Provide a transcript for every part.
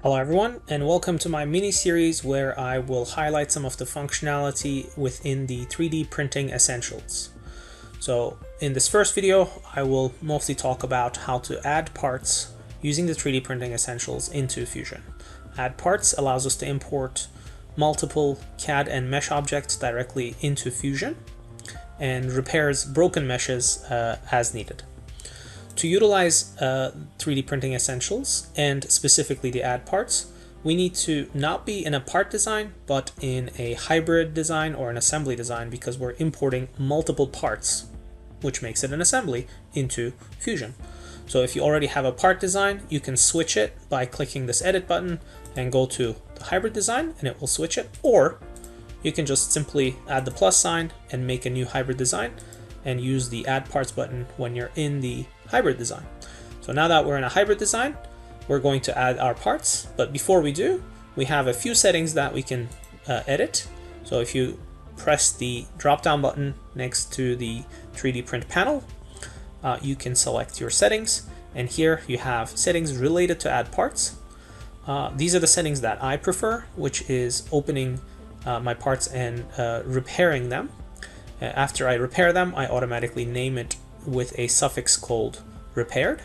Hello everyone, and welcome to my mini-series where I will highlight some of the functionality within the 3D printing essentials. So in this first video, I will mostly talk about how to add parts using the 3D printing essentials into Fusion. Add parts allows us to import multiple CAD and mesh objects directly into Fusion and repairs broken meshes as needed. To utilize 3D printing essentials, and specifically the add parts, we need to not be in a part design, but in a hybrid design or an assembly design, because we're importing multiple parts, which makes it an assembly, into Fusion. So if you already have a part design, you can switch it by clicking this edit button and go to the hybrid design and it will switch it, or you can just simply add the plus sign and make a new hybrid design and use the add parts button when you're in the hybrid design. So now that we're in a hybrid design, we're going to add our parts. But before we do, we have a few settings that we can edit. So if you press the drop down button next to the 3D print panel, you can select your settings. And here you have settings related to add parts. These are the settings that I prefer, which is opening my parts and repairing them. After I repair them, I automatically name it with a suffix called repaired.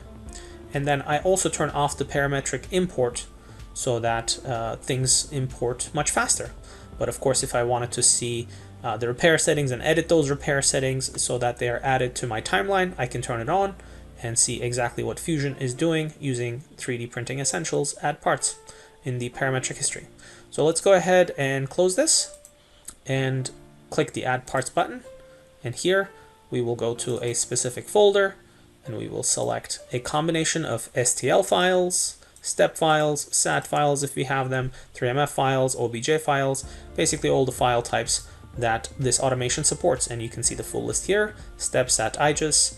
And then I also turn off the parametric import so that things import much faster. But of course, if I wanted to see the repair settings and edit those repair settings so that they are added to my timeline, I can turn it on and see exactly what Fusion is doing using 3D Printing Essentials Add Parts in the parametric history. So let's go ahead and close this and click the Add Parts button, and here we will go to a specific folder and we will select a combination of STL files, step files, SAT files if we have them, 3MF files, OBJ files, basically all the file types that this automation supports. And you can see the full list here: step, SAT, IGES,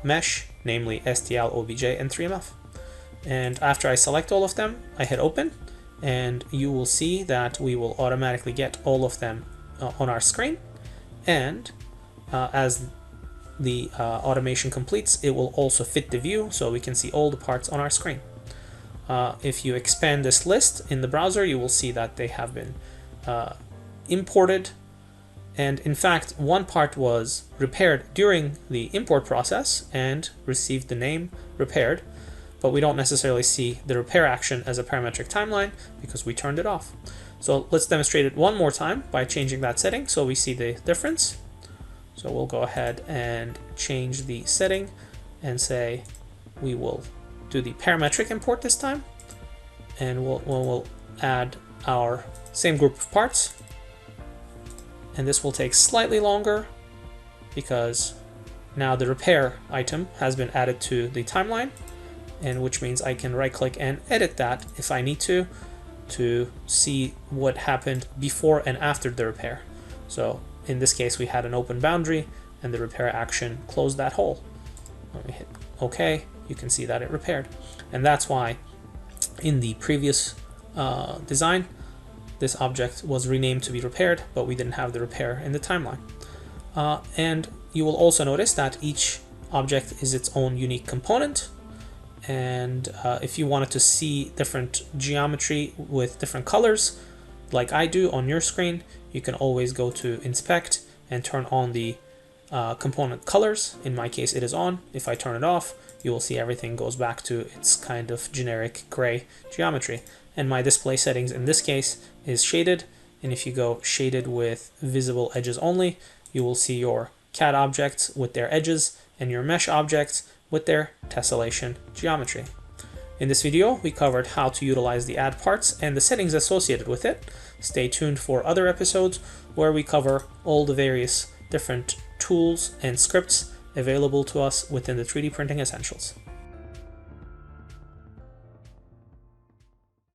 mesh, namely STL, OBJ, and 3MF. And after I select all of them, I hit open, and you will see that we will automatically get all of them on our screen. And as the automation completes, it will also fit the view so we can see all the parts on our screen. If you expand this list in the browser, you will see that they have been imported. And in fact, one part was repaired during the import process and received the name repaired, but we don't necessarily see the repair action as a parametric timeline because we turned it off. So let's demonstrate it one more time by changing that setting so we see the difference. So we'll go ahead and change the setting and say we will do the parametric import this time, and we'll add our same group of parts. And this will take slightly longer because now the repair item has been added to the timeline, and which means I can right click and edit that if I need to see what happened before and after the repair. So in this case, we had an open boundary and the repair action closed that hole. When we hit OK, you can see that it repaired. And that's why in the previous design, this object was renamed to be repaired, but we didn't have the repair in the timeline. And you will also notice that each object is its own unique component. And if you wanted to see different geometry with different colors, like I do on your screen, you can always go to inspect and turn on the component colors. In my case, it is on. If I turn it off, you will see everything goes back to its kind of generic gray geometry. And my display settings in this case is shaded. And if you go shaded with visible edges only, you will see your CAD objects with their edges and your mesh objects with their tessellation geometry. In this video, we covered how to utilize the add parts and the settings associated with it. Stay tuned for other episodes where we cover all the various different tools and scripts available to us within the 3D Printing Essentials.